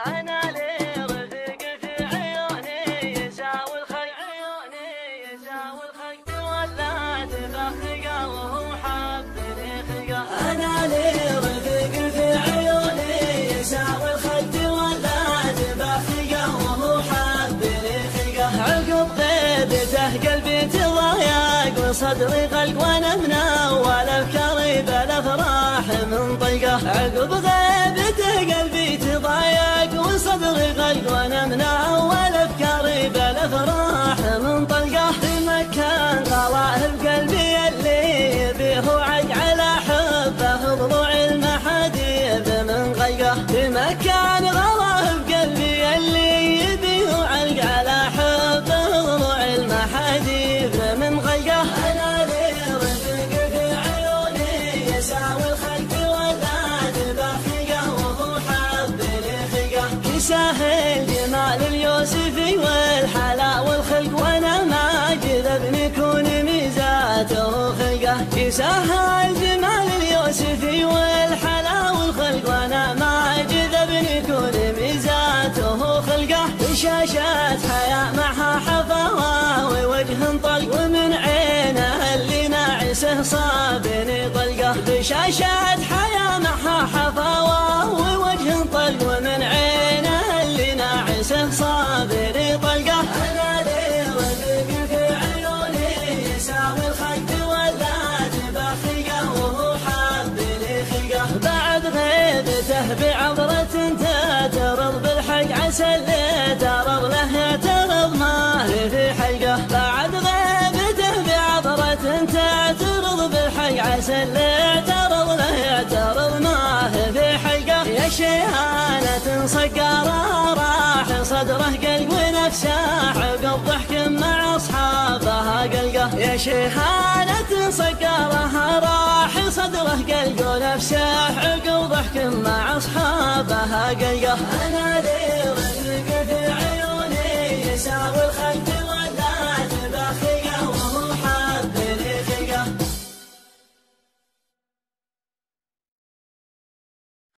أنا لي رفيق في عيوني يساوي الخلق ولا تفخقه وهو حبني خلقه. أنا لي رفيق في عيوني يساوي الخلق ولا تفخقه وهو حبني خلقه. عقب غيبته قلبي تضايق وصدري قلق وانا مناول افكاري بالافراح من طلقه. عقب غيبته قلبي تضايق وصدري قلق وانا مناول افكاري بالافراح من طلقه. في مكان غلاه بقلبي اللي يبيه وعق على حبه ضلوع المحاديب من غلقه. في مكان غلاه بقلبي اللي يبيه وعق على حبه ضلوع المحاديب من غلقه. أنا لي رفيق في عيوني يساوي الخلق ولا تبخقه وهو حبني خلقه. يسهل جمال اليوسفي والحلا والخلق وانا ما جذبني كون ميزاته خلقه. يسهل جمال اليوسفي والحلا والخلق وانا ما جذبني كون ميزاته خلقه. بشاشات حياة معها حفاوة ووجه طلق ومن عينه اللي ناعسه صابني طلقه. بشاشات حياة معها حفاوة ووجه طلق ومن عينه اللي ناعسه صابني طلقه. أنا لي رفيق في عيوني يساوي الخلق ولا تبخقه وهو حبني خلقه. بعد غيبته بعبرة تعترض بالحق عسى اللي تعرض له يعترض ما لي في حلقه. بعد غيبته بعبرة تعترض بالحق عسى اللي يعترض له يعترض ما لي في حلقه. يا شيهانة صقارها راح صدره قلق ونفسه عقب ضحك مع اصحابها قلقه. يا شيهانة صقارها راح صدره قلق ونفسه عقب ضحك مع اصحابها قلقه. أنا